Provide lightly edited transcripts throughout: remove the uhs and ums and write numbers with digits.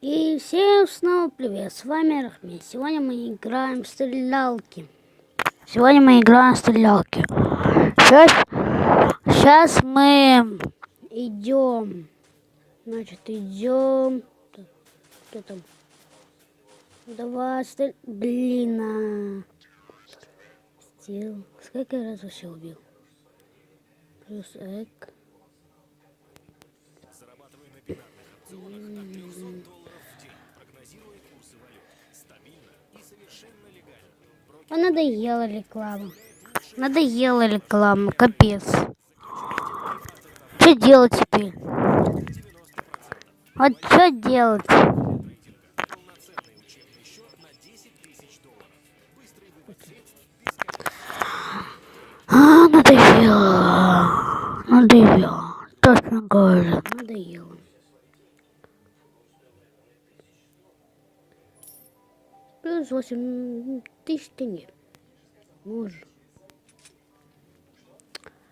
И всем снова привет, с вами Рахмет. Сегодня мы играем в стрелялки. Сейчас мы идем. Идем. Кто там? Давай, Блин, Стил. Сколько раз вообще убил? Плюс эк. Зарабатывай на бинарных опционах до $300 в день. Прогнозируя курсы валют. Стабильно и совершенно легально. Надоела реклама, капец. Что делать теперь? Вот что делать? Полноценный учебный счет на $10 000. Быстрый вывод средств без Надоело. Точно говорю, надоело. Плюс 8000 тенге. Может.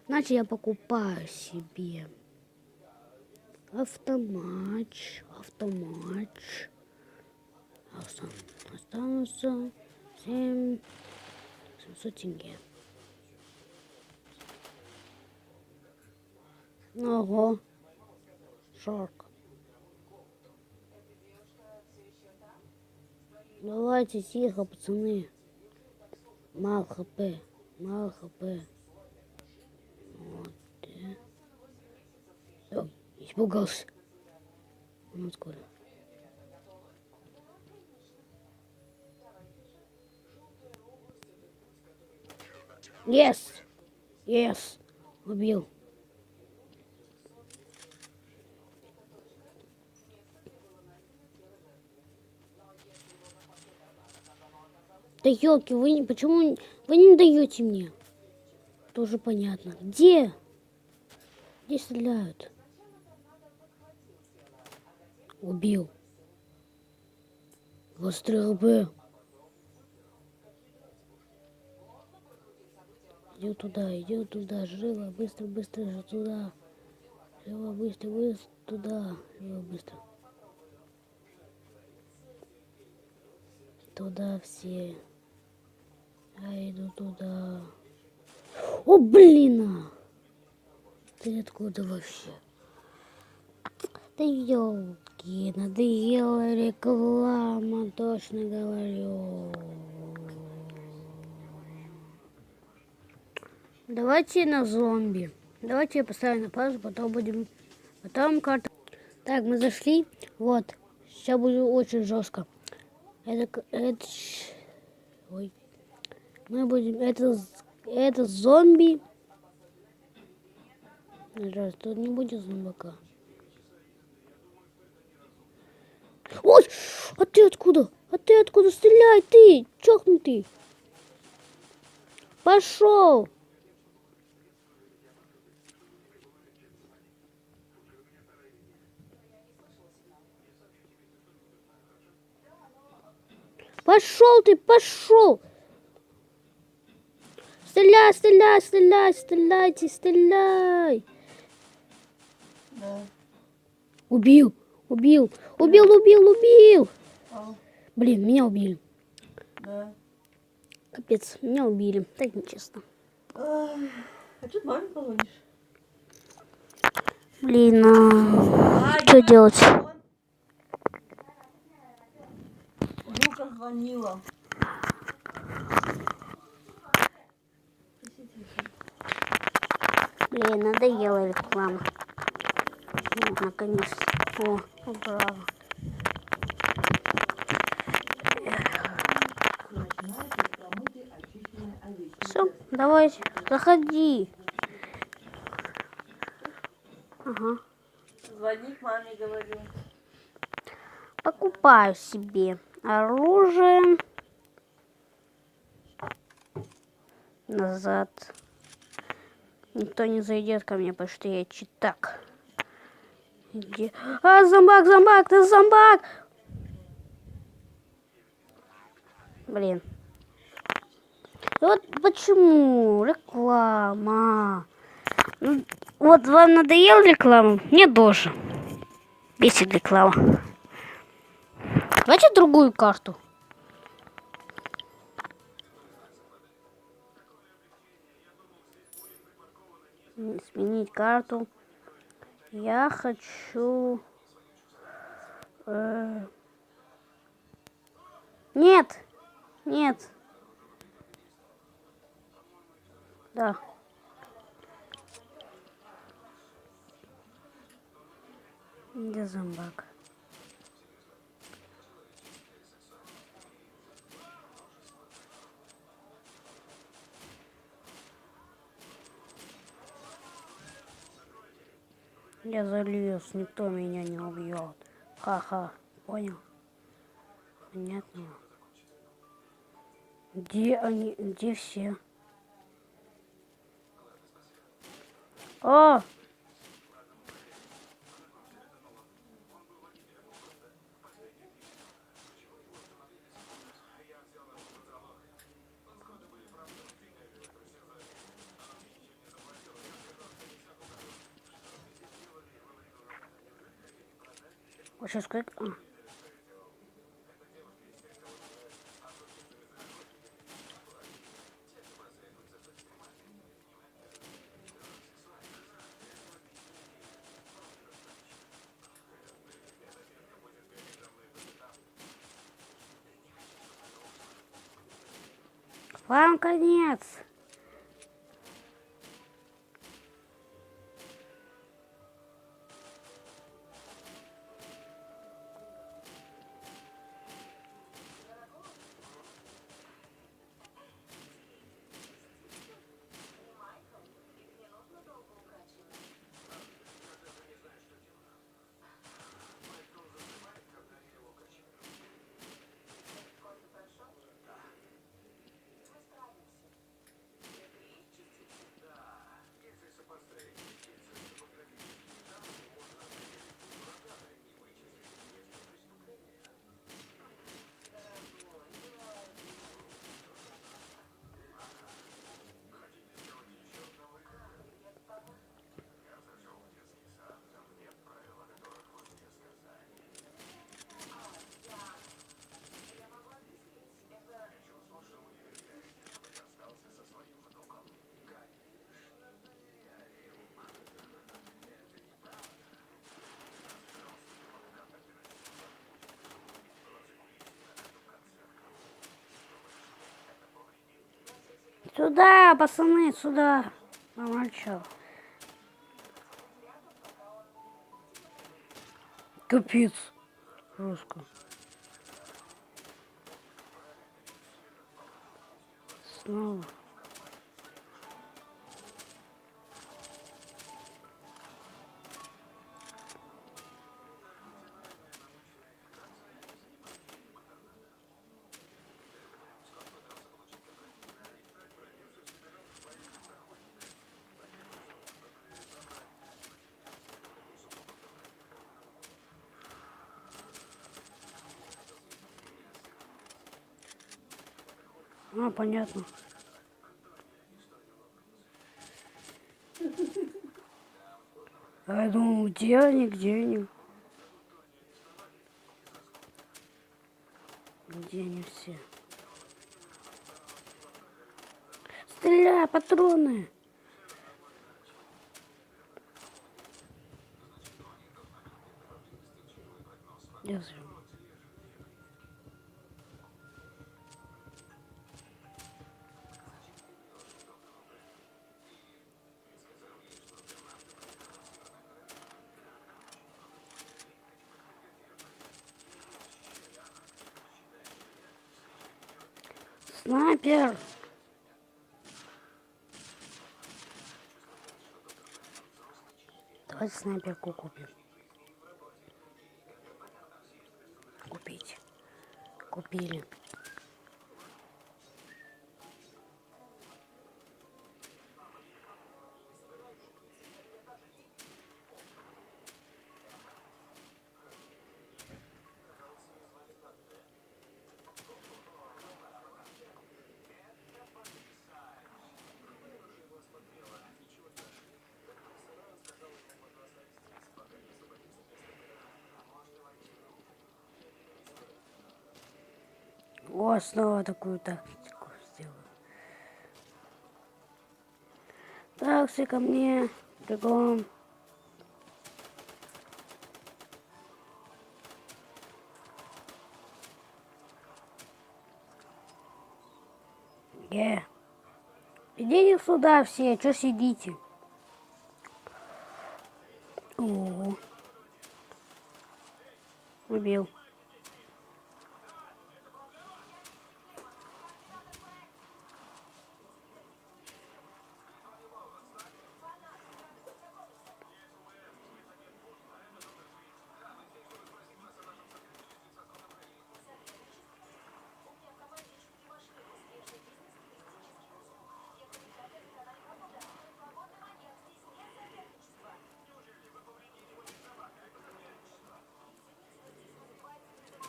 Значит, я покупаю себе автоматч. Останутся 700 тенге. Ого. Шок. Давайте тихо, пацаны. Мало хп. Вот. Ой, испугался. Ну, скоро. Yes. Убил. Да елки, почему вы не даете мне? Тоже понятно. Где? Где стреляют? Убил. Выстрел Б. Идет туда, живо, быстро туда. Живо, быстро, туда. Живо, быстро. Туда все. Я иду туда. О, блин! Ты откуда вообще? Да елки, надоела реклама, точно говорю. Давайте на зомби. Давайте я поставлю на паузу, потом карта. Так, мы зашли. Вот. Сейчас будет очень жестко. Мы будем... Это зомби. Раз, тут не будет зомбака. Ой! А ты откуда? Стреляй, ты! Чокнутый! Пошел! Пошел! Стреляйте! Да. Убил! Блин, меня убили. Да. Капец, меня убили. Так нечестно. А что ты маме позвонишь? Блин, что делать? Душа звонила. Блин, надоела реклама. Ну, наконец-то. О, браво. Все, давай, заходи. Ага. Звони к маме, говорю. Покупаю себе оружие. Назад. Никто не зайдет ко мне, потому что я читак. Где? А, зомбак! Ты зомбак! Блин. Вот почему реклама. Ну, вот вам надоела реклама? Мне тоже. Бесит реклама. Давайте другую карту. Сменить карту. Я хочу... Нет. Нет. Да. Где зомбак? Я залез, никто меня не убьет. Ха-ха, понял? Понятно. Где они? Где все? О! Вот сейчас как... Вам конец. Сюда, пацаны, сюда. Помолчал. Капец. Жестко. Снова. А, понятно. А я думал, где они, где они? Где они все? Стреляй, патроны! Я зря. Снайпер! Давайте снайперку купим. Купить. Купили. О, снова такую тактику сделаю. Так, все ко мне. Бегом. Идите сюда все, что сидите? О, убил.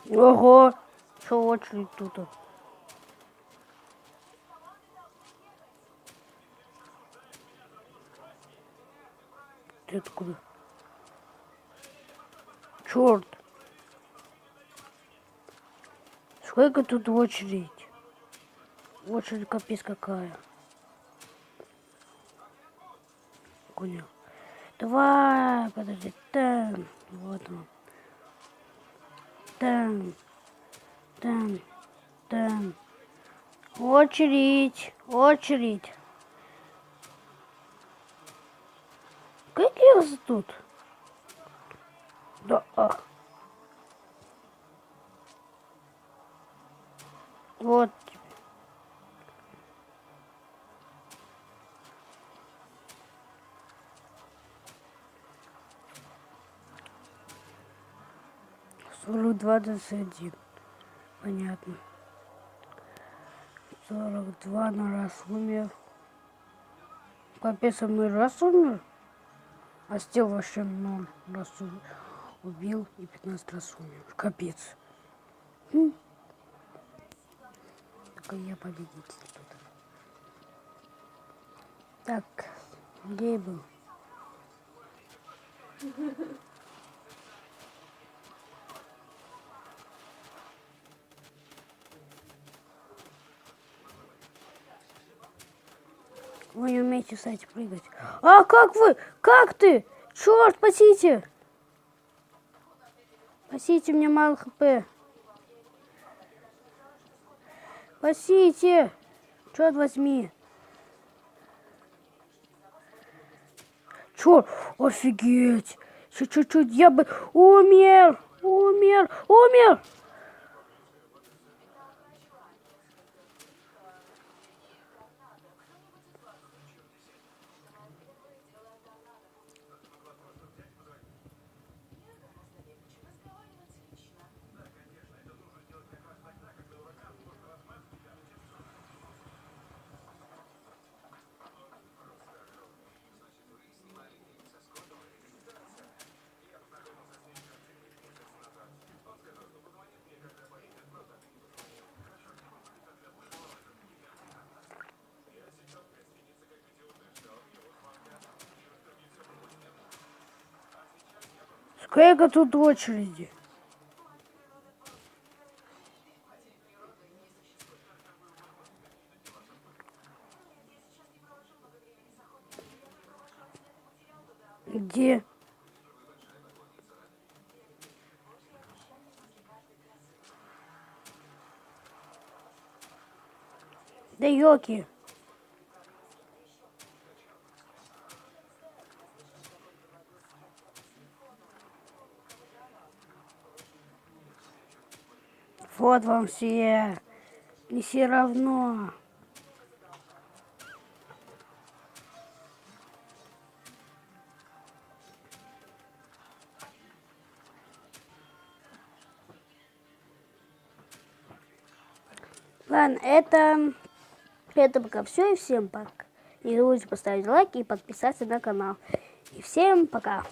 Ого, что очередь тут? Ты откуда? Черт! Сколько тут очередь? Очередь капец какая. Понял. Давай, подожди, там, вот он. Там. Очередь. Какие вас тут? Да, Вот. Сорок 21. Понятно. 42 на раз умер. Капец, а мы раз умер? А стел вообще 0 раз убил и 15 раз умер. Капец. Только я победитель тут. Так, где я был? Вы не умеете, кстати, прыгать. А как вы? Как ты? Черт, спасите! Спасите, мне мало хп. Спасите! Черт возьми. Черт, офигеть. Еще чуть-чуть я бы умер. Сколько тут очереди? Где? Да ёлки. Вот вам все. Не все равно. Ладно, это пока все. И всем пока. Не забудьте поставить лайк и подписаться на канал. И всем пока.